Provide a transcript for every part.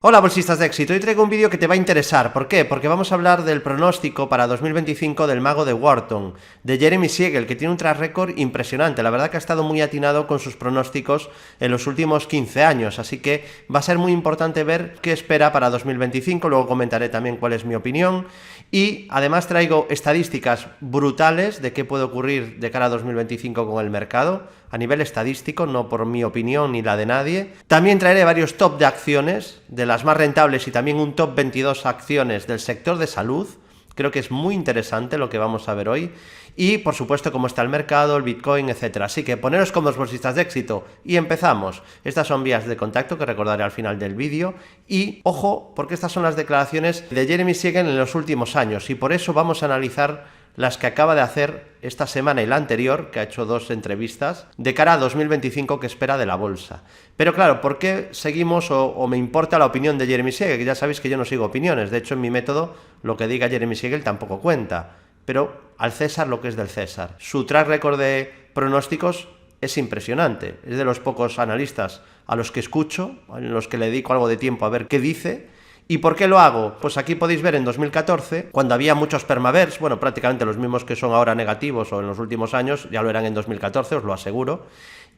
Hola bolsistas de éxito, hoy traigo un vídeo que te va a interesar. ¿Por qué? Porque vamos a hablar del pronóstico para 2025 del mago de Wharton, de Jeremy Siegel, que tiene un track record impresionante. La verdad que ha estado muy atinado con sus pronósticos en los últimos 15 años, así que va a ser muy importante ver qué espera para 2025, luego comentaré también cuál es mi opinión, y además traigo estadísticas brutales de qué puede ocurrir de cara a 2025 con el mercado, a nivel estadístico, no por mi opinión ni la de nadie. También traeré varios top de acciones, de las más rentables, y también un top 22 acciones del sector de salud. Creo que es muy interesante lo que vamos a ver hoy. Y, por supuesto, cómo está el mercado, el Bitcoin, etc. Así que poneros cómodos bolsistas de éxito y empezamos. Estas son vías de contacto que recordaré al final del vídeo. Y, ojo, porque estas son las declaraciones de Jeremy Siegel en los últimos años. Y por eso vamos a analizar las que acaba de hacer esta semana y la anterior, que ha hecho dos entrevistas, de cara a 2025 que espera de la bolsa. Pero claro, ¿por qué seguimos o me importa la opinión de Jeremy Siegel? Que ya sabéis que yo no sigo opiniones, de hecho en mi método lo que diga Jeremy Siegel tampoco cuenta, pero al César lo que es del César. Su track record de pronósticos es impresionante, es de los pocos analistas a los que escucho, a los que le dedico algo de tiempo a ver qué dice. ¿Y por qué lo hago? Pues aquí podéis ver en 2014, cuando había muchos permavers, bueno, prácticamente los mismos que son ahora negativos o en los últimos años, ya lo eran en 2014, os lo aseguro.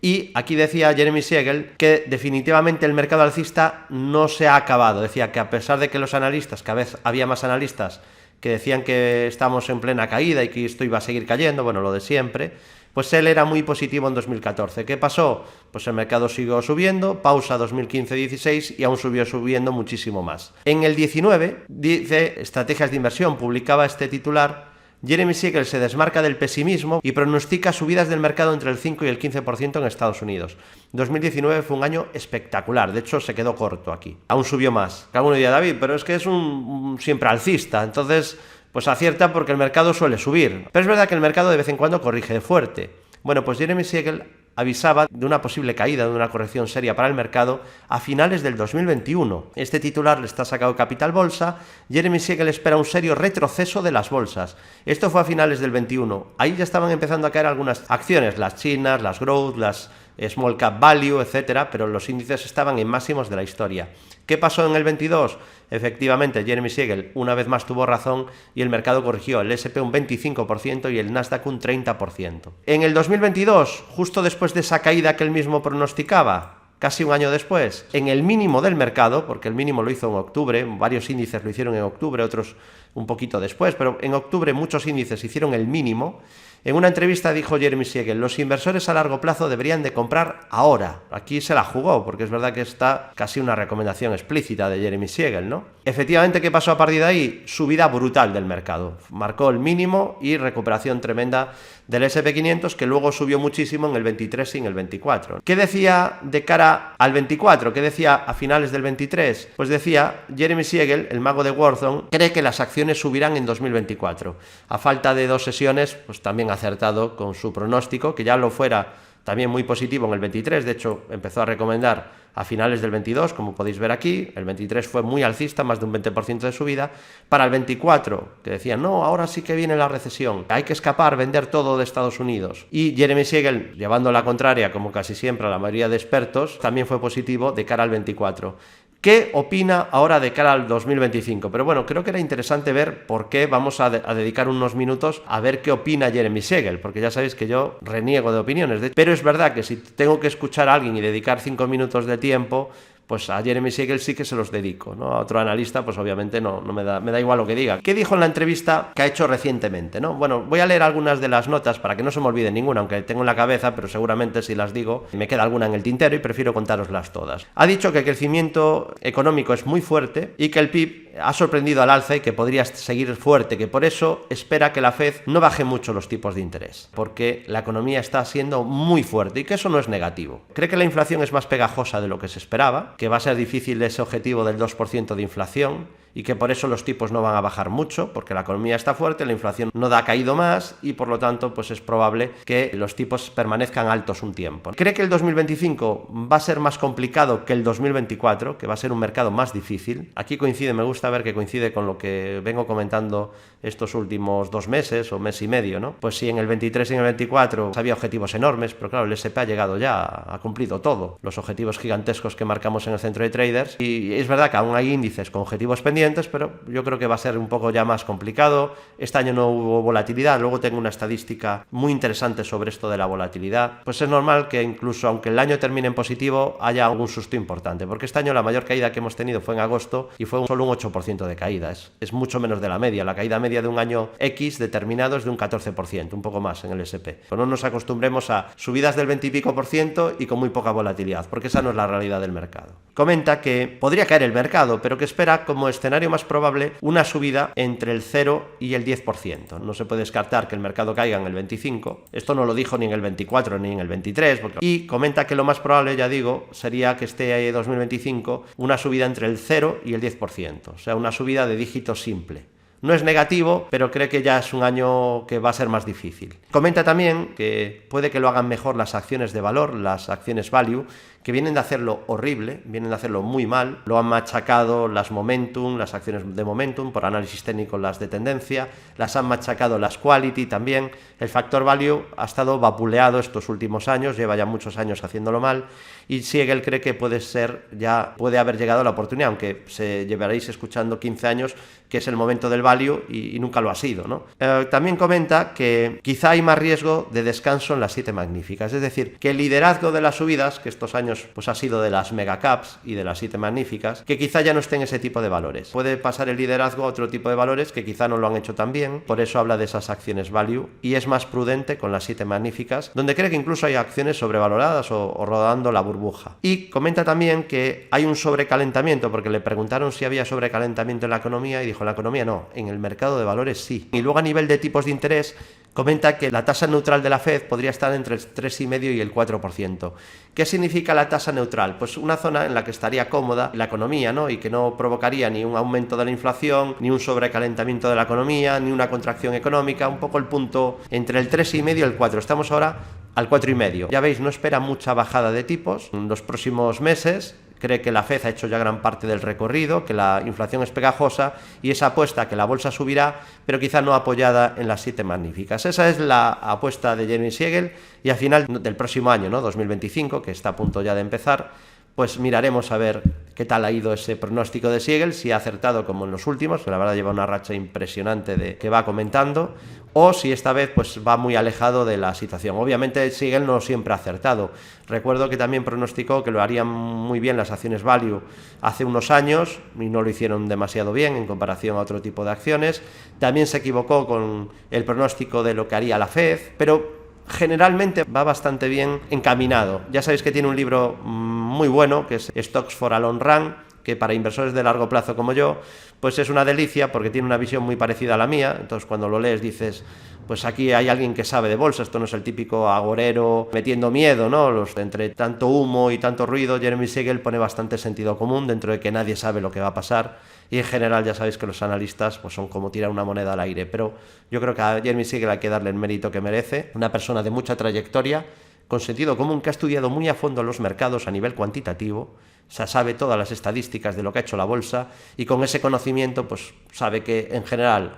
Y aquí decía Jeremy Siegel que definitivamente el mercado alcista no se ha acabado. Decía que a pesar de que los analistas, cada vez había más analistas que decían que estamos en plena caída y que esto iba a seguir cayendo, bueno, lo de siempre, pues él era muy positivo en 2014. ¿Qué pasó? Pues el mercado siguió subiendo, pausa 2015-16 y aún subiendo muchísimo más. En el 19, dice Estrategias de Inversión, publicaba este titular: Jeremy Siegel se desmarca del pesimismo y pronostica subidas del mercado entre el 5 y el 15% en Estados Unidos. 2019 fue un año espectacular, de hecho se quedó corto aquí. Aún subió más. Cada uno diría, David, pero es que es un siempre alcista, entonces pues acierta porque el mercado suele subir. Pero es verdad que el mercado de vez en cuando corrige fuerte. Bueno, pues Jeremy Siegel avisaba de una posible caída, de una corrección seria para el mercado a finales del 2021. Este titular le está sacado Capital Bolsa. Jeremy Siegel espera un serio retroceso de las bolsas. Esto fue a finales del 21. Ahí ya estaban empezando a caer algunas acciones, las chinas, las growth, las small cap value, etcétera, pero los índices estaban en máximos de la historia. ¿Qué pasó en el 22? Efectivamente, Jeremy Siegel una vez más tuvo razón y el mercado corrigió, el S&P un 25% y el Nasdaq un 30%. En el 2022, justo después de esa caída que él mismo pronosticaba, casi un año después, en el mínimo del mercado, porque el mínimo lo hizo en octubre, varios índices lo hicieron en octubre, otros un poquito después, pero en octubre muchos índices hicieron el mínimo. En una entrevista dijo Jeremy Siegel, los inversores a largo plazo deberían de comprar ahora. Aquí se la jugó, porque es verdad que está casi una recomendación explícita de Jeremy Siegel, ¿no? Efectivamente, ¿qué pasó a partir de ahí? Subida brutal del mercado. Marcó el mínimo y recuperación tremenda del S&P 500, que luego subió muchísimo en el 23 y en el 24. ¿Qué decía de cara al 24? ¿Qué decía a finales del 23? Pues decía, Jeremy Siegel, el mago de Wharton, cree que las acciones subirán en 2024. A falta de 2 sesiones, pues también acertado con su pronóstico, que ya lo fuera también muy positivo en el 23, de hecho empezó a recomendar a finales del 22, como podéis ver aquí, el 23 fue muy alcista, más de un 20% de subida, para el 24, que decían, no, ahora sí que viene la recesión, hay que escapar, vender todo de Estados Unidos. Y Jeremy Siegel, llevando la contraria, como casi siempre a la mayoría de expertos, también fue positivo de cara al 24. ¿Qué opina ahora de cara al 2025? Pero bueno, creo que era interesante ver por qué. Vamos a dedicar unos minutos a ver qué opina Jeremy Siegel, porque ya sabéis que yo reniego de opiniones. Pero es verdad que si tengo que escuchar a alguien y dedicar 5 minutos de tiempo, pues a Jeremy Siegel sí que se los dedico, ¿no? A otro analista, pues obviamente no me da igual lo que diga. ¿Qué dijo en la entrevista que ha hecho recientemente, ¿no? Bueno, voy a leer algunas de las notas para que no se me olvide ninguna, aunque tengo en la cabeza, pero seguramente si las digo me queda alguna en el tintero y prefiero contároslas todas. Ha dicho que el crecimiento económico es muy fuerte y que el PIB ha sorprendido al alza y que podría seguir fuerte, que por eso espera que la Fed no baje mucho los tipos de interés, porque la economía está siendo muy fuerte y que eso no es negativo. Cree que la inflación es más pegajosa de lo que se esperaba, que va a ser difícil ese objetivo del 2% de inflación y que por eso los tipos no van a bajar mucho, porque la economía está fuerte, la inflación no ha caído más y por lo tanto pues es probable que los tipos permanezcan altos un tiempo. Cree que el 2025 va a ser más complicado que el 2024, que va a ser un mercado más difícil. Aquí coincide, me gusta gusta ver que coincide con lo que vengo comentando estos últimos 2 meses o mes y medio, ¿no? Pues sí, en el 23 y en el 24 había objetivos enormes, pero claro, el S&P ha llegado ya, ha cumplido todo, los objetivos gigantescos que marcamos en el centro de traders, y es verdad que aún hay índices con objetivos pendientes, pero yo creo que va a ser un poco ya más complicado. Este año no hubo volatilidad, luego tengo una estadística muy interesante sobre esto de la volatilidad. Pues es normal que incluso aunque el año termine en positivo haya algún susto importante, porque este año la mayor caída que hemos tenido fue en agosto y fue solo un 8% de caída, es mucho menos de la media. La caída media de un año X determinado es de un 14%, un poco más en el S&P. Pero no nos acostumbremos a subidas del 20 y pico por ciento y con muy poca volatilidad, porque esa no es la realidad del mercado. Comenta que podría caer el mercado, pero que espera como escenario más probable una subida entre el 0 y el 10%. No se puede descartar que el mercado caiga en el 25%. Esto no lo dijo ni en el 24 ni en el 23. Y comenta que lo más probable, ya digo, sería que esté 2025 una subida entre el 0 y el 10%. O sea, una subida de dígito simple. No es negativo, pero cree que ya es un año que va a ser más difícil. Comenta también que puede que lo hagan mejor las acciones de valor, las acciones value, que vienen de hacerlo horrible, vienen de hacerlo muy mal. Lo han machacado las momentum, las acciones de momentum, por análisis técnico las de tendencia, las han machacado las quality también. El factor value ha estado vapuleado estos últimos años, lleva ya muchos años haciéndolo mal, y Siegel cree que puede haber llegado la oportunidad, aunque se llevaréis escuchando 15 años que es el momento del value y nunca lo ha sido, ¿no? También comenta que quizá hay más riesgo de descanso en las 7 magníficas, es decir, que el liderazgo de las subidas, que estos años pues ha sido de las megacaps y de las 7 magníficas, que quizá ya no estén ese tipo de valores. Puede pasar el liderazgo a otro tipo de valores que quizá no lo han hecho tan bien, por eso habla de esas acciones value y es más prudente con las 7 magníficas, donde cree que incluso hay acciones sobrevaloradas o rodando la burbuja. Y comenta también que hay un sobrecalentamiento, porque le preguntaron si había sobrecalentamiento en la economía y dijo, en la economía no, en el mercado de valores sí. Y luego a nivel de tipos de interés, comenta que la tasa neutral de la Fed podría estar entre el 3,5% y el 4%. ¿Qué significa la tasa neutral? Pues una zona en la que estaría cómoda la economía, ¿no? Y que no provocaría ni un aumento de la inflación, ni un sobrecalentamiento de la economía, ni una contracción económica, un poco el punto entre el 3,5% y el 4%. Estamos ahora al 4,5%. Ya veis, no espera mucha bajada de tipos en los próximos meses. Cree que la Fed ha hecho ya gran parte del recorrido, que la inflación es pegajosa y esa apuesta que la bolsa subirá, pero quizá no apoyada en las 7 magníficas. Esa es la apuesta de Jeremy Siegel y a final del próximo año, ¿no? 2025, que está a punto ya de empezar, pues miraremos a ver qué tal ha ido ese pronóstico de Siegel, si ha acertado como en los últimos, que la verdad lleva una racha impresionante de que va comentando, o si esta vez pues va muy alejado de la situación. Obviamente Siegel no siempre ha acertado. Recuerdo que también pronosticó que lo harían muy bien las acciones value hace unos años y no lo hicieron demasiado bien en comparación a otro tipo de acciones. También se equivocó con el pronóstico de lo que haría la Fed, pero generalmente va bastante bien encaminado. Ya sabéis que tiene un libro muy bueno que es Stocks for a Long Run, que para inversores de largo plazo como yo, pues es una delicia porque tiene una visión muy parecida a la mía. Entonces cuando lo lees dices, pues aquí hay alguien que sabe de bolsa, esto no es el típico agorero metiendo miedo, ¿no? Entre tanto humo y tanto ruido, Jeremy Siegel pone bastante sentido común dentro de que nadie sabe lo que va a pasar y en general ya sabéis que los analistas pues son como tirar una moneda al aire, pero yo creo que a Jeremy Siegel hay que darle el mérito que merece, una persona de mucha trayectoria, con sentido común, que ha estudiado muy a fondo los mercados a nivel cuantitativo, o sea, sabe todas las estadísticas de lo que ha hecho la bolsa y con ese conocimiento pues sabe que en general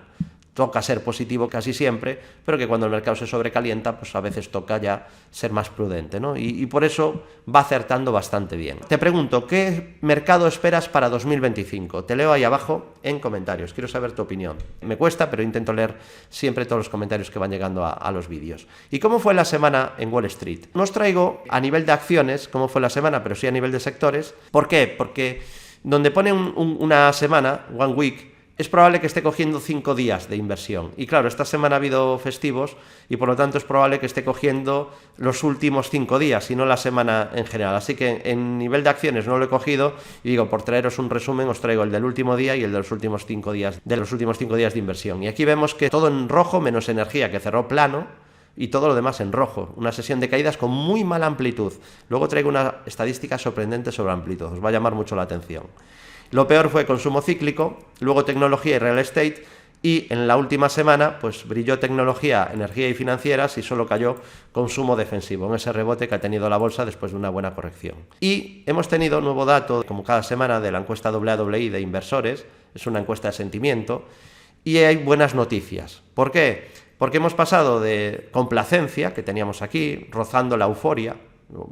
toca ser positivo casi siempre, pero que cuando el mercado se sobrecalienta, pues a veces toca ya ser más prudente, ¿no? Y por eso va acertando bastante bien. Te pregunto, ¿qué mercado esperas para 2025? Te leo ahí abajo en comentarios, quiero saber tu opinión. Me cuesta, pero intento leer siempre todos los comentarios que van llegando a los vídeos. ¿Y cómo fue la semana en Wall Street? No os traigo a nivel de acciones cómo fue la semana, pero sí a nivel de sectores. ¿Por qué? Porque donde pone una semana, one week, es probable que esté cogiendo 5 días de inversión. Y claro, esta semana ha habido festivos y por lo tanto es probable que esté cogiendo los últimos 5 días y no la semana en general. Así que en nivel de acciones no lo he cogido y digo, por traeros un resumen os traigo el del último día y el de los últimos 5 días, de inversión. Y aquí vemos que todo en rojo menos energía, que cerró plano, y todo lo demás en rojo. Una sesión de caídas con muy mala amplitud. Luego traigo una estadística sorprendente sobre amplitud, os va a llamar mucho la atención. Lo peor fue consumo cíclico, luego tecnología y real estate, y en la última semana pues brilló tecnología, energía y financieras y solo cayó consumo defensivo, en ese rebote que ha tenido la bolsa después de una buena corrección. Y hemos tenido nuevo dato, como cada semana, de la encuesta AAI de inversores, es una encuesta de sentimiento, y hay buenas noticias. ¿Por qué? Porque hemos pasado de complacencia, que teníamos aquí, rozando la euforia.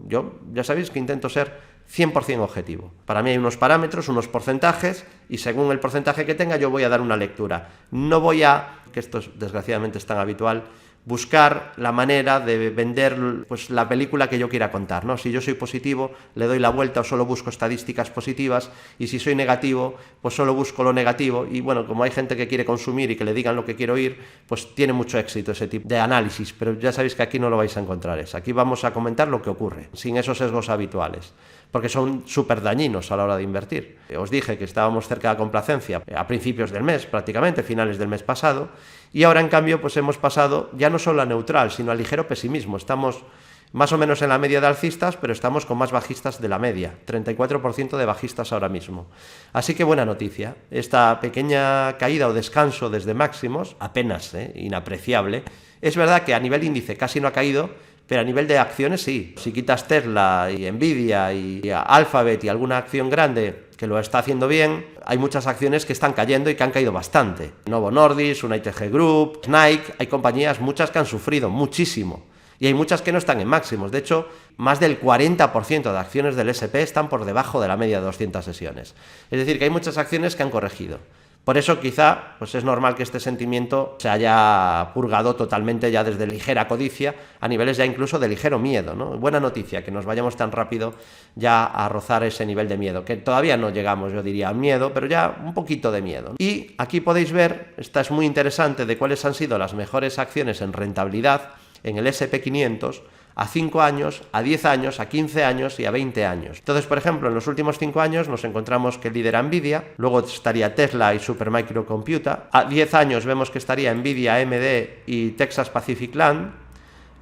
Yo ya sabéis que intento ser 100% objetivo. Para mí hay unos parámetros, unos porcentajes, y según el porcentaje que tenga yo voy a dar una lectura. No voy a, que esto desgraciadamente es tan habitual, buscar la manera de vender pues la película que yo quiera contar, ¿no? Si yo soy positivo, le doy la vuelta o solo busco estadísticas positivas, y si soy negativo, pues solo busco lo negativo. Y bueno, como hay gente que quiere consumir y que le digan lo que quiero oír, pues tiene mucho éxito ese tipo de análisis, pero ya sabéis que aquí no lo vais a encontrar eso. Aquí vamos a comentar lo que ocurre, sin esos sesgos habituales, porque son súper dañinos a la hora de invertir. Os dije que estábamos cerca de la complacencia a principios del mes, prácticamente, finales del mes pasado, y ahora en cambio pues hemos pasado ya no solo a neutral, sino a ligero pesimismo. Estamos más o menos en la media de alcistas, pero estamos con más bajistas de la media, 34% de bajistas ahora mismo. Así que buena noticia, esta pequeña caída o descanso desde máximos, apenas inapreciable. Es verdad que a nivel índice casi no ha caído, pero a nivel de acciones sí. Si quitas Tesla y Nvidia y Alphabet y alguna acción grande que lo está haciendo bien, hay muchas acciones que están cayendo y que han caído bastante. Novo Nordisk, United Group, Nike, hay compañías, muchas que han sufrido muchísimo. Y hay muchas que no están en máximos. De hecho, más del 40% de acciones del S&P están por debajo de la media de 200 sesiones. Es decir, que hay muchas acciones que han corregido. Por eso quizá pues es normal que este sentimiento se haya purgado totalmente ya desde ligera codicia a niveles ya incluso de ligero miedo, ¿no? Buena noticia que nos vayamos tan rápido ya a rozar ese nivel de miedo, que todavía no llegamos, yo diría, a miedo, pero ya un poquito de miedo. Y aquí podéis ver, esta es muy interesante, de cuáles han sido las mejores acciones en rentabilidad en el S&P 500 a 5 años, a 10 años, a 15 años y a 20 años. Entonces, por ejemplo, en los últimos 5 años nos encontramos que lidera Nvidia, luego estaría Tesla y Supermicro Computer, a 10 años vemos que estaría Nvidia, AMD y Texas Pacific Land,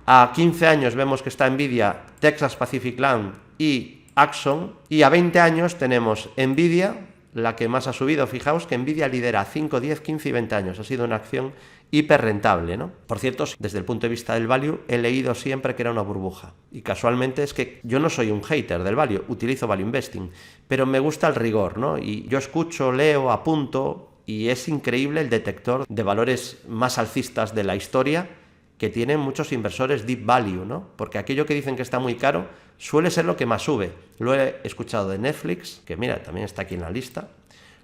a 15 años vemos que está Nvidia, Texas Pacific Land y Axon, y a 20 años tenemos Nvidia, la que más ha subido. Fijaos que Nvidia lidera 5, 10, 15 y 20 años. Ha sido una acción hiper rentable, ¿no? Por cierto, desde el punto de vista del value, he leído siempre que era una burbuja. Y casualmente es que yo no soy un hater del value, utilizo value investing, pero me gusta el rigor, ¿no? Y yo escucho, leo, apunto, y es increíble el detector de valores más alcistas de la historia que tienen muchos inversores deep value, ¿no? Porque aquello que dicen que está muy caro suele ser lo que más sube. Lo he escuchado de Netflix, que mira, también está aquí en la lista.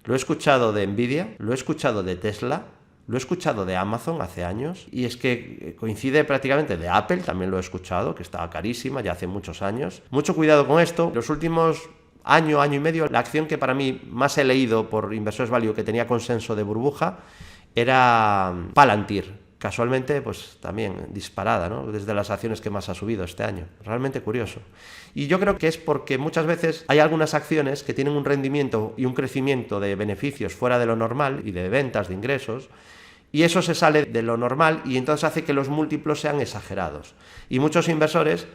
Lo he escuchado de Nvidia, lo he escuchado de Tesla, lo he escuchado de Amazon hace años, y es que coincide prácticamente de Apple, también lo he escuchado, que estaba carísima ya hace muchos años. Mucho cuidado con esto. Los últimos año y medio, la acción que para mí más he leído por inversores value que tenía consenso de burbuja era Palantir. Casualmente, pues también disparada, ¿no? Desde las acciones que más ha subido este año. Realmente curioso. Y yo creo que es porque muchas veces hay algunas acciones que tienen un rendimiento y un crecimiento de beneficios fuera de lo normal y de ventas, de ingresos, y eso se sale de lo normal y entonces hace que los múltiplos sean exagerados. Y muchos inversores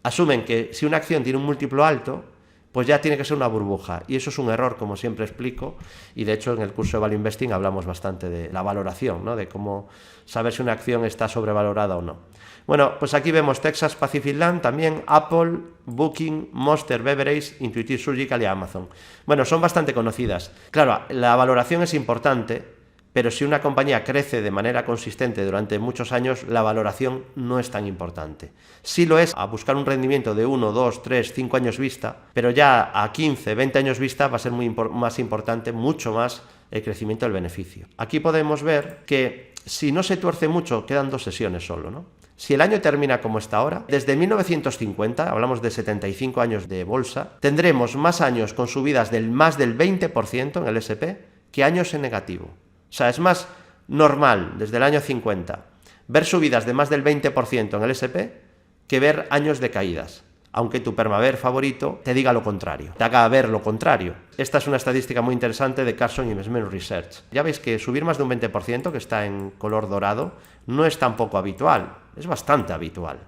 asumen que si una acción tiene un múltiplo alto, pues ya tiene que ser una burbuja, y eso es un error, como siempre explico, y de hecho en el curso de Value Investing hablamos bastante de la valoración, ¿no? De cómo saber si una acción está sobrevalorada o no. Bueno, pues aquí vemos Texas Pacific Land, también Apple, Booking, Monster Beverage, Intuitive Surgical y Amazon. Bueno, son bastante conocidas. Claro, la valoración es importante, pero si una compañía crece de manera consistente durante muchos años, la valoración no es tan importante. Sí lo es a buscar un rendimiento de 1, 2, 3, 5 años vista, pero ya a 15, 20 años vista va a ser más importante, mucho más, el crecimiento del beneficio. Aquí podemos ver que si no se tuerce mucho, quedan 2 sesiones solo, ¿no? Si el año termina como está ahora, desde 1950, hablamos de 75 años de bolsa, tendremos más años con subidas del más del 20% en el S&P que años en negativo. O sea, es más normal, desde el año 50, ver subidas de más del 20% en el S&P que ver años de caídas, aunque tu permaver favorito te diga lo contrario, te haga ver lo contrario. Esta es una estadística muy interesante de Carson Investment Research. Ya veis que subir más de un 20%, que está en color dorado, no es tampoco habitual, es bastante habitual.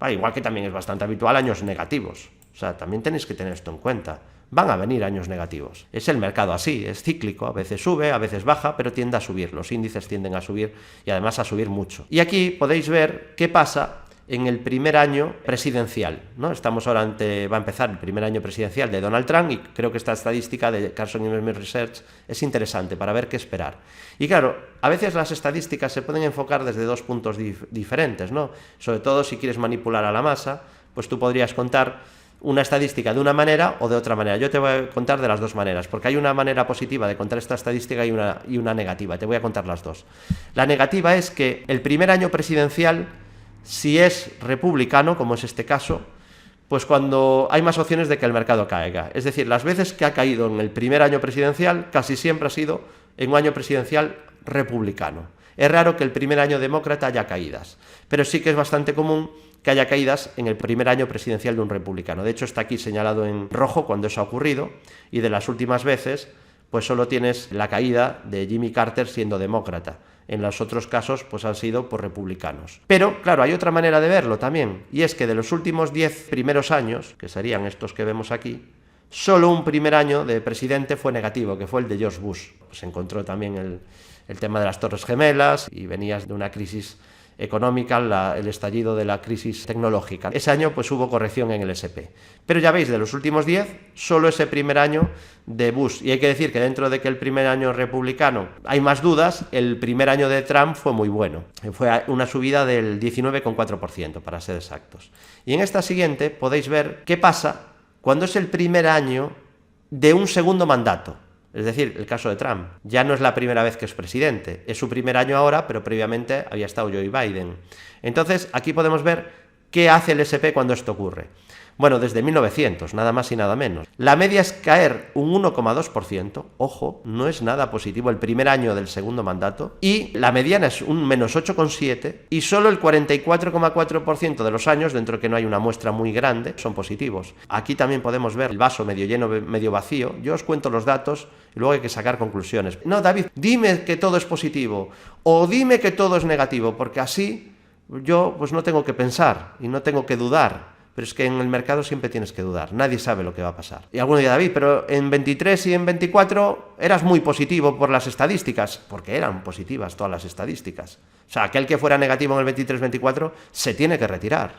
Igual que también es bastante habitual años negativos. O sea, también tenéis que tener esto en cuenta. Van a venir años negativos. Es el mercado así, es cíclico, a veces sube, a veces baja, pero tiende a subir. Los índices tienden a subir y además a subir mucho. Y aquí podéis ver qué pasa en el primer año presidencial, ¿no? Estamos ahora va a empezar el primer año presidencial de Donald Trump y creo que esta estadística de Carson Smith Research es interesante para ver qué esperar. Y claro, a veces las estadísticas se pueden enfocar desde dos puntos diferentes, ¿no? Sobre todo si quieres manipular a la masa, pues tú podrías contar una estadística de una manera o de otra manera. Yo te voy a contar de las dos maneras, porque hay una manera positiva de contar esta estadística y una negativa. Te voy a contar las dos. La negativa es que el primer año presidencial, si es republicano, como es este caso, pues cuando hay más opciones de que el mercado caiga. Es decir, las veces que ha caído en el primer año presidencial, casi siempre ha sido en un año presidencial republicano. Es raro que el primer año demócrata haya caídas, pero sí que es bastante común que haya caídas en el primer año presidencial de un republicano. De hecho, está aquí señalado en rojo cuando eso ha ocurrido, y de las últimas veces, pues solo tienes la caída de Jimmy Carter siendo demócrata. En los otros casos, pues han sido por republicanos. Pero, claro, hay otra manera de verlo también, y es que de los últimos 10 primeros años, que serían estos que vemos aquí, solo un primer año de presidente fue negativo, que fue el de George Bush. Se encontró también el tema de las Torres Gemelas y venías de una crisis económica, el estallido de la crisis tecnológica. Ese año pues hubo corrección en el S&P. Pero ya veis, de los últimos 10, solo ese primer año de Bush. Y hay que decir que dentro de que el primer año republicano hay más dudas, el primer año de Trump fue muy bueno. Fue una subida del 19,4%, para ser exactos. Y en esta siguiente podéis ver qué pasa cuando es el primer año de un segundo mandato. Es decir, el caso de Trump. Ya no es la primera vez que es presidente. Es su primer año ahora, pero previamente había estado Joe Biden. Entonces, aquí podemos ver qué hace el S&P cuando esto ocurre. Bueno, desde 1900, nada más y nada menos. La media es caer un 1,2%. Ojo, no es nada positivo el primer año del segundo mandato. Y la mediana es un menos 8,7%. Y solo el 44,4% de los años, dentro de que no hay una muestra muy grande, son positivos. Aquí también podemos ver el vaso medio lleno, medio vacío. Yo os cuento los datos y luego hay que sacar conclusiones. No, David, dime que todo es positivo o dime que todo es negativo, porque así yo pues no tengo que pensar y no tengo que dudar. Pero es que en el mercado siempre tienes que dudar, nadie sabe lo que va a pasar. Y alguno dirá, David, pero en 23 y en 24 eras muy positivo por las estadísticas, porque eran positivas todas las estadísticas. O sea, aquel que fuera negativo en el 23-24 se tiene que retirar,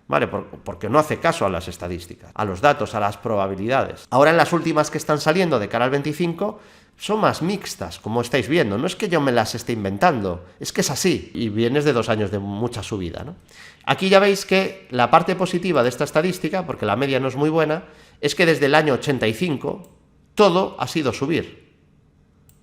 ¿vale? Porque no hace caso a las estadísticas, a los datos, a las probabilidades. Ahora en las últimas que están saliendo de cara al 25 son más mixtas, como estáis viendo. No es que yo me las esté inventando, es que es así. Y vienes de 2 años de mucha subida, ¿no? Aquí ya veis que la parte positiva de esta estadística, porque la media no es muy buena, es que desde el año 85 todo ha sido subir.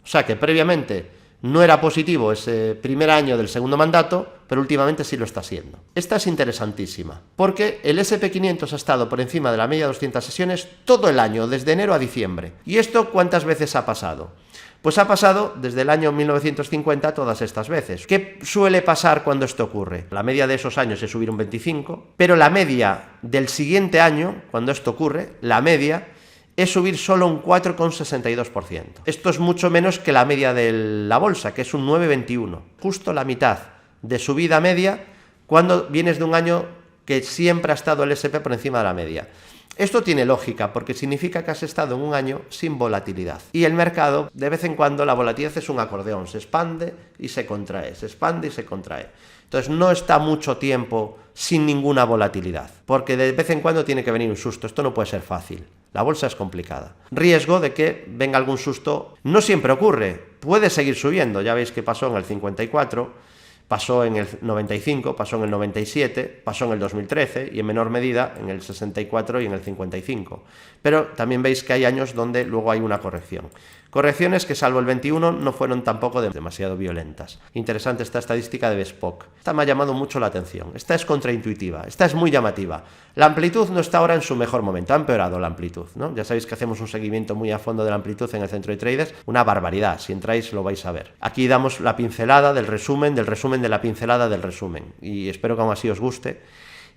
O sea que previamente no era positivo ese primer año del segundo mandato, pero últimamente sí lo está siendo. Esta es interesantísima, porque el S&P 500 ha estado por encima de la media de 200 sesiones todo el año, desde enero a diciembre. ¿Y esto cuántas veces ha pasado? Pues ha pasado desde el año 1950 todas estas veces. ¿Qué suele pasar cuando esto ocurre? La media de esos años es subir un 25, pero la media del siguiente año, cuando esto ocurre, la media es subir solo un 4,62%. Esto es mucho menos que la media de la bolsa, que es un 9,21. Justo la mitad de subida media cuando vienes de un año que siempre ha estado el S&P por encima de la media. Esto tiene lógica porque significa que has estado en un año sin volatilidad. Y el mercado, de vez en cuando, la volatilidad es un acordeón, se expande y se contrae, se expande y se contrae. Entonces no está mucho tiempo sin ninguna volatilidad, porque de vez en cuando tiene que venir un susto, esto no puede ser fácil. La bolsa es complicada. Riesgo de que venga algún susto, no siempre ocurre, puede seguir subiendo, ya veis que pasó en el 54, pasó en el 95, pasó en el 97, pasó en el 2013 y en menor medida en el 64 y en el 55. Pero también veis que hay años donde luego hay una corrección. Correcciones que salvo el 21 no fueron tampoco demasiado violentas. Interesante esta estadística de Bespoke. Esta me ha llamado mucho la atención. Esta es contraintuitiva, esta es muy llamativa. La amplitud no está ahora en su mejor momento, ha empeorado la amplitud, ¿no? Ya sabéis que hacemos un seguimiento muy a fondo de la amplitud en el centro de traders, una barbaridad, si entráis lo vais a ver. Aquí damos la pincelada del resumen de la pincelada del resumen, y espero que aún así os guste.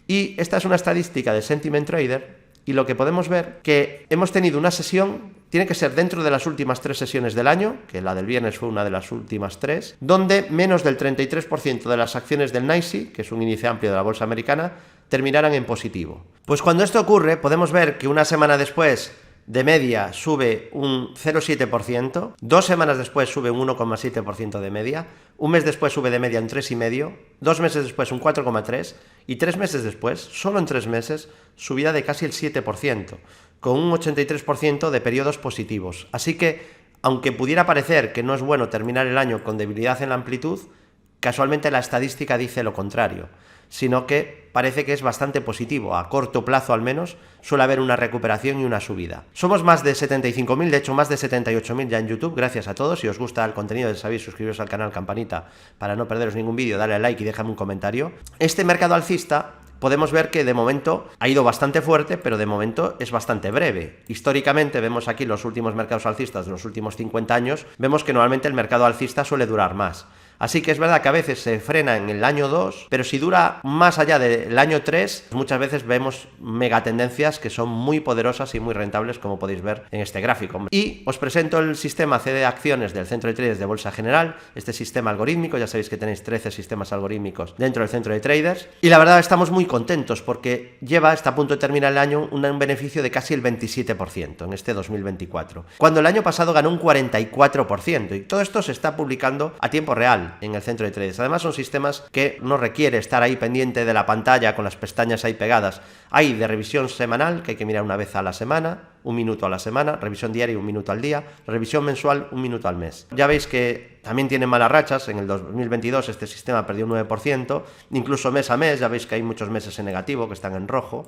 Y esta es una estadística de Sentiment Trader, y lo que podemos ver que hemos tenido una sesión, tiene que ser dentro de las últimas 3 sesiones del año, que la del viernes fue una de las últimas 3, donde menos del 33% de las acciones del NYSE, que es un índice amplio de la bolsa americana, terminaran en positivo. Pues cuando esto ocurre, podemos ver que una semana después de media sube un 0,7%, 2 semanas después sube un 1,7% de media, un mes después sube de media un 3,5%, 2 meses después un 4,3% y 3 meses después, solo en 3 meses, subida de casi el 7%, con un 83% de periodos positivos. Así que, aunque pudiera parecer que no es bueno terminar el año con debilidad en la amplitud, casualmente la estadística dice lo contrario, sino que parece que es bastante positivo, a corto plazo al menos, suele haber una recuperación y una subida. Somos más de 75.000, de hecho más de 78.000 ya en YouTube, gracias a todos. Si os gusta el contenido, ya sabéis, suscribiros al canal, campanita, para no perderos ningún vídeo, dale a like y déjame un comentario. Este mercado alcista podemos ver que de momento ha ido bastante fuerte, pero de momento es bastante breve. Históricamente vemos aquí los últimos mercados alcistas de los últimos 50 años, vemos que normalmente el mercado alcista suele durar más. Así que es verdad que a veces se frena en el año 2, pero si dura más allá del año 3, muchas veces vemos megatendencias que son muy poderosas y muy rentables, como podéis ver en este gráfico. Y os presento el sistema C de acciones del Centro de Traders de Bolsa General, este sistema algorítmico. Ya sabéis que tenéis 13 sistemas algorítmicos dentro del Centro de Traders. Y la verdad estamos muy contentos porque está a punto de terminar el año un beneficio de casi el 27% en este 2024, cuando el año pasado ganó un 44%, y todo esto se está publicando a tiempo real en el Centro de Traders. Además son sistemas que no requiere estar ahí pendiente de la pantalla con las pestañas ahí pegadas. Hay de revisión semanal, que hay que mirar una vez a la semana, 1 minuto a la semana, revisión diaria 1 minuto al día, revisión mensual 1 minuto al mes. Ya veis que también tiene malas rachas. En el 2022 este sistema perdió un 9%, incluso mes a mes, ya veis que hay muchos meses en negativo que están en rojo.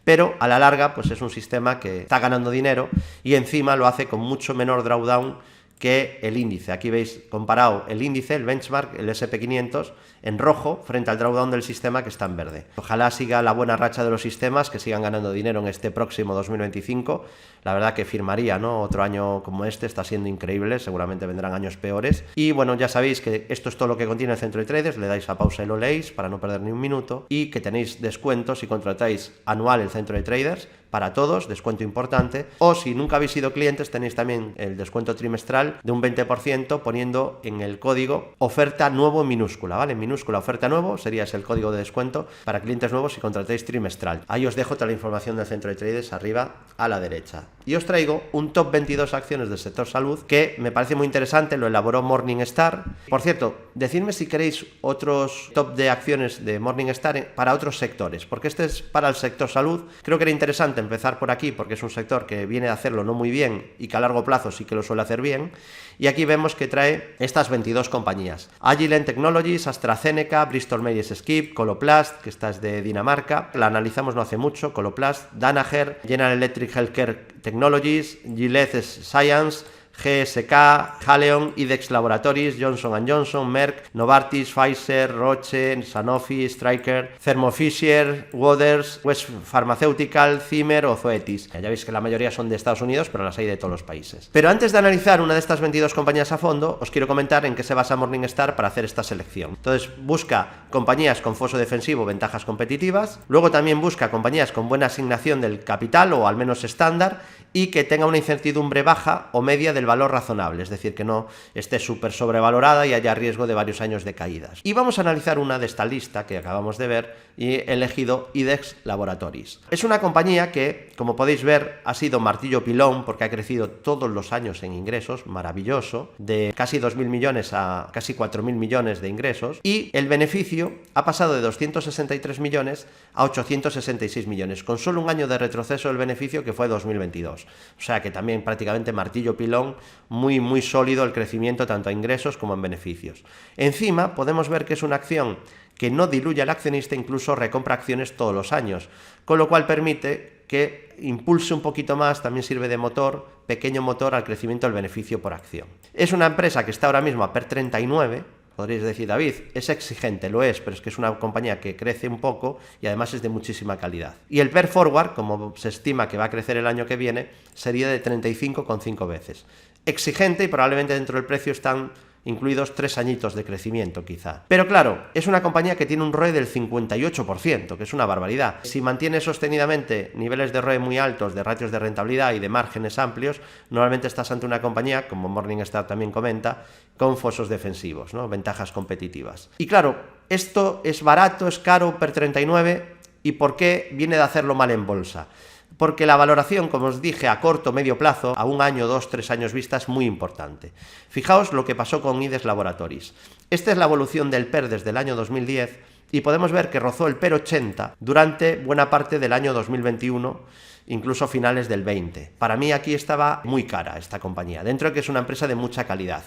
Pero a la larga pues es un sistema que está ganando dinero y encima lo hace con mucho menor drawdown que el índice. Aquí veis comparado el índice, el benchmark, el SP500 en rojo frente al drawdown del sistema, que está en verde. Ojalá siga la buena racha de los sistemas, que sigan ganando dinero en este próximo 2025. La verdad que firmaría, ¿no? Otro año como este está siendo increíble, seguramente vendrán años peores. Y bueno, ya sabéis que esto es todo lo que contiene el Centro de Traders, le dais a pausa y lo leéis para no perder ni un minuto, y que tenéis descuentos si contratáis anual el Centro de Traders, para todos, descuento importante, o si nunca habéis sido clientes tenéis también el descuento trimestral de un 20% poniendo en el código oferta nuevo en minúscula, ¿vale? En minúscula oferta nuevo sería ese el código de descuento para clientes nuevos si contratáis trimestral. Ahí os dejo toda la información del Centro de Traders arriba a la derecha. Y os traigo un top 22 acciones del sector salud que me parece muy interesante, lo elaboró Morningstar. Por cierto, decidme si queréis otros top de acciones de Morningstar para otros sectores, porque este es para el sector salud. Creo que era interesante empezar por aquí porque es un sector que viene a hacerlo no muy bien y que a largo plazo sí que lo suele hacer bien. Y aquí vemos que trae estas 22 compañías: Agilent Technologies, AstraZeneca, Bristol Myers Squibb, Coloplast, que esta es de Dinamarca, la analizamos no hace mucho, Coloplast, Danaher, General Electric Healthcare Technologies, Gilead Science, GSK, Haleon, IDEX Laboratories, Johnson & Johnson, Merck, Novartis, Pfizer, Roche, Sanofi, Stryker, Thermo Fisher, Waters, West Pharmaceutical, Zimmer o Zoetis. Ya veis que la mayoría son de Estados Unidos, pero las hay de todos los países. Pero antes de analizar una de estas 22 compañías a fondo, os quiero comentar en qué se basa Morningstar para hacer esta selección. Entonces busca compañías con foso defensivo, ventajas competitivas. Luego también busca compañías con buena asignación del capital o al menos estándar y que tenga una incertidumbre baja o media del valor razonable, es decir, que no esté súper sobrevalorada y haya riesgo de varios años de caídas. Y vamos a analizar una de esta lista que acabamos de ver y he elegido IDEX Laboratories. Es una compañía que, como podéis ver, ha sido martillo pilón porque ha crecido todos los años en ingresos, maravilloso, de casi 2.000 millones a casi 4.000 millones de ingresos, y el beneficio ha pasado de 263 millones a 866 millones, con solo un año de retroceso del beneficio que fue 2022. O sea que también prácticamente martillo pilón, muy sólido el crecimiento tanto a ingresos como en beneficios. Encima podemos ver que es una acción que no diluye al accionista, incluso recompra acciones todos los años, con lo cual permite que impulse un poquito más, también sirve de motor, pequeño motor al crecimiento del beneficio por acción. Es una empresa que está ahora mismo a PER 39, podréis decir, David, es exigente, lo es, pero es que es una compañía que crece un poco y además es de muchísima calidad. Y el PER Forward, como se estima que va a crecer el año que viene, sería de 35,5 veces. Exigente y probablemente dentro del precio están incluidos 3 añitos de crecimiento quizá. Pero claro, es una compañía que tiene un ROE del 58%, que es una barbaridad. Si mantiene sostenidamente niveles de ROE muy altos, de ratios de rentabilidad y de márgenes amplios, normalmente estás ante una compañía, como Morningstar también comenta, con fosos defensivos, ¿no? Ventajas competitivas. Y claro, esto es barato, es caro, PER 39, ¿y por qué viene de hacerlo mal en bolsa? porque la valoración, como os dije, a corto o medio plazo, a 1 año, 2, 3 años vista, es muy importante. Fijaos lo que pasó con IDEX Laboratories. Esta es la evolución del PER desde el año 2010 y podemos ver que rozó el PER 80 durante buena parte del año 2021, incluso finales del 20. Para mí aquí estaba muy cara esta compañía, dentro de que es una empresa de mucha calidad.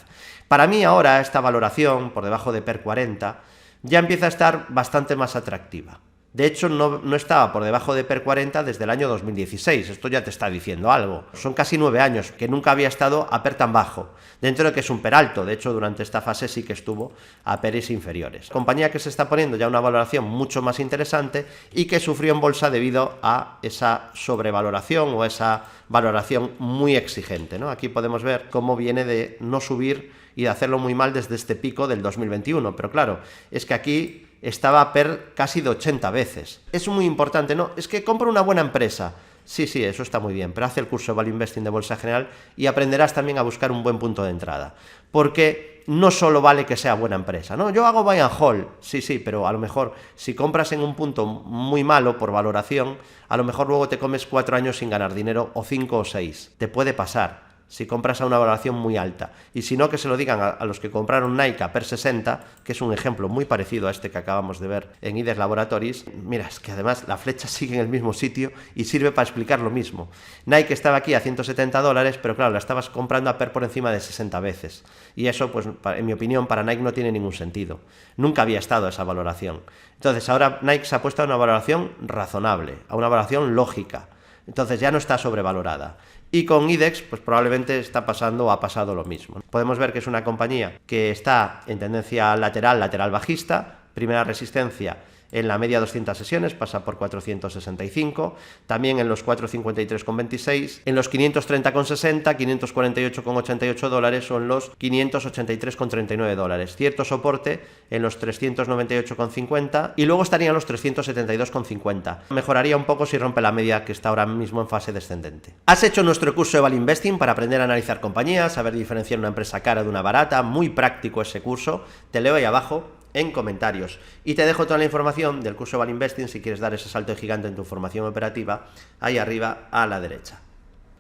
Para mí ahora esta valoración, por debajo de PER 40, ya empieza a estar bastante más atractiva. De hecho, no estaba por debajo de PER 40 desde el año 2016. Esto ya te está diciendo algo. Son casi 9 años que nunca había estado a PER tan bajo. Dentro de que es un PER alto. De hecho, durante esta fase sí que estuvo a PERs inferiores. Compañía que se está poniendo ya una valoración mucho más interesante y que sufrió en bolsa debido a esa sobrevaloración o esa valoración muy exigente, ¿no? Aquí podemos ver cómo viene de no subir y de hacerlo muy mal desde este pico del 2021. Pero claro, es que aquí estaba a PER casi de 80 veces. Es muy importante, ¿no? Es que compra una buena empresa. Sí, eso está muy bien, pero haz el curso de Value Investing de Bolsa General y aprenderás también a buscar un buen punto de entrada. Porque no solo vale que sea buena empresa, ¿no? Yo hago buy and hold, sí, pero a lo mejor si compras en un punto muy malo por valoración, a lo mejor luego te comes 4 años sin ganar dinero, o 5 o 6. Te puede pasar si compras a una valoración muy alta. Y si no, que se lo digan a los que compraron Nike a PER 60, que es un ejemplo muy parecido a este que acabamos de ver en IDEX Laboratories. Mira, es que además la flecha sigue en el mismo sitio y sirve para explicar lo mismo. Nike estaba aquí a $170, pero claro, la estabas comprando a PER por encima de 60 veces. Y eso, pues en mi opinión, para Nike no tiene ningún sentido. Nunca había estado esa valoración. Entonces ahora Nike se ha puesto a una valoración razonable, a una valoración lógica. Entonces ya no está sobrevalorada. Y con IDEX, pues probablemente está pasando o ha pasado lo mismo. Podemos ver que es una compañía que está en tendencia lateral bajista, primera resistencia en la media 200 sesiones, pasa por 465, también en los 453,26, en los 530,60, 548,88 dólares o en los 583,39 dólares. Cierto soporte en los 398,50 y luego estarían los 372,50. Mejoraría un poco si rompe la media que está ahora mismo en fase descendente. Has hecho nuestro curso de Value Investing para aprender a analizar compañías, saber diferenciar una empresa cara de una barata, muy práctico ese curso, te leo ahí abajo en comentarios. Y te dejo toda la información del curso de Value Investing si quieres dar ese salto de gigante en tu formación operativa, ahí arriba a la derecha.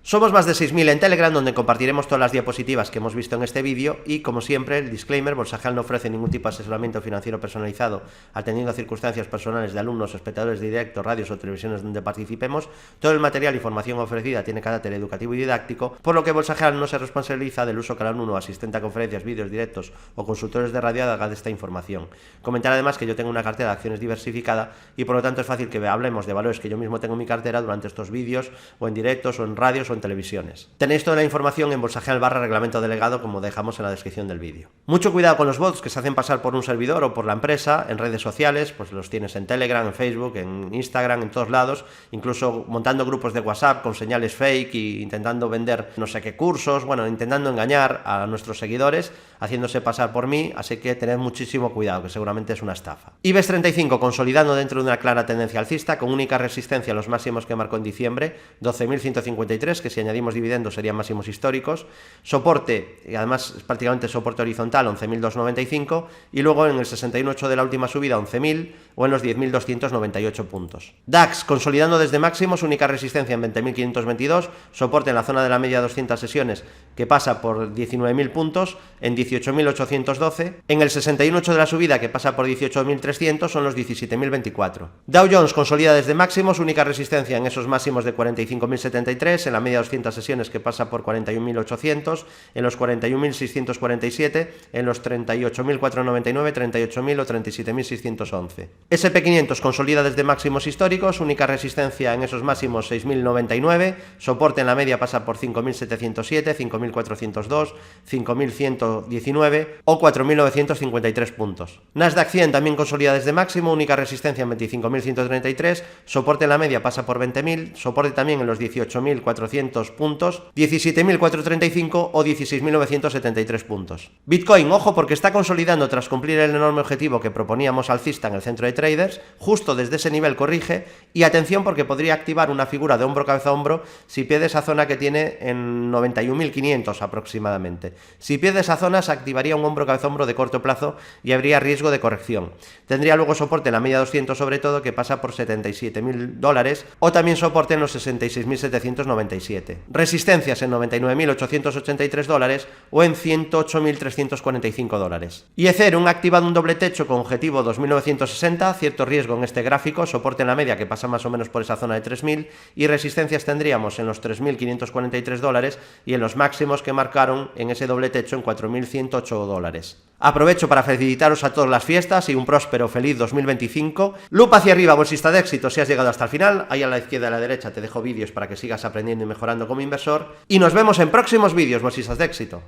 Somos más de 6.000 en Telegram, donde compartiremos todas las diapositivas que hemos visto en este vídeo y, como siempre, el disclaimer: Bolsa General no ofrece ningún tipo de asesoramiento financiero personalizado, atendiendo a circunstancias personales de alumnos, espectadores de directo, radios o televisiones donde participemos. Todo el material y información ofrecida tiene carácter educativo y didáctico, por lo que Bolsa General no se responsabiliza del uso que cada uno, asistente a conferencias, vídeos, directos o consultores de radio haga de esta información. Comentar además que yo tengo una cartera de acciones diversificada y por lo tanto es fácil que hablemos de valores que yo mismo tengo en mi cartera durante estos vídeos, o en directos, o en radios, o en televisiones. Tenéis toda la información en Bolsa General /reglamento delegado, como dejamos en la descripción del vídeo. Mucho cuidado con los bots que se hacen pasar por un servidor o por la empresa en redes sociales, pues los tienes en Telegram, en Facebook, en Instagram, en todos lados, incluso montando grupos de WhatsApp con señales fake y intentando vender no sé qué cursos, bueno, intentando engañar a nuestros seguidores, haciéndose pasar por mí, así que tened muchísimo cuidado, que seguramente es una estafa. IBEX 35 consolidando dentro de una clara tendencia alcista, con única resistencia a los máximos que marcó en diciembre, 12.153, que si añadimos dividendos serían máximos históricos, soporte, y además es prácticamente soporte horizontal, 11.295, y luego en el 61,8 de la última subida, 11.000, o en los 10.298 puntos. DAX consolidando desde máximos, única resistencia en 20.522, soporte en la zona de la media 200 sesiones, que pasa por 19.000 puntos, en 18.812, en el 61,8 de la subida, que pasa por 18.300, son los 17.024. Dow Jones consolida desde máximos, única resistencia en esos máximos de 45.073, en la media 200 sesiones, que pasa por 41.800, en los 41.647, en los 38.499, 38.000 o 37.611. SP500 consolida desde máximos históricos, única resistencia en esos máximos 6.099, soporte en la media pasa por 5.707, 5.402, 5.119 o 4.953 puntos. Nasdaq 100 también consolida desde máximo, única resistencia en 25.133, soporte en la media pasa por 20.000, soporte también en los 18.400 17.800 puntos, 17.435 o 16.973 puntos. Bitcoin, ojo, porque está consolidando tras cumplir el enorme objetivo que proponíamos alcista en el centro de traders, justo desde ese nivel corrige, y atención porque podría activar una figura de hombro cabeza a hombro si pierde esa zona que tiene en 91.500 aproximadamente. Si pierde esa zona se activaría un hombro cabeza a hombro de corto plazo y habría riesgo de corrección. Tendría luego soporte en la media 200 sobre todo, que pasa por $77.000, o también soporte en los 66.797. Resistencias en $99.883 o en $108.345. Y Ethereum ha activado un doble techo con objetivo 2.960, cierto riesgo en este gráfico, soporte en la media que pasa más o menos por esa zona de 3.000 y resistencias tendríamos en los $3.543 y en los máximos que marcaron en ese doble techo en $4.108. Aprovecho para felicitaros a todas las fiestas y un próspero, feliz 2025. Lupa hacia arriba, bolsista de éxito, si has llegado hasta el final. Ahí a la izquierda y a la derecha te dejo vídeos para que sigas aprendiendo y mejorando como inversor. Y nos vemos en próximos vídeos, bolsistas de éxito.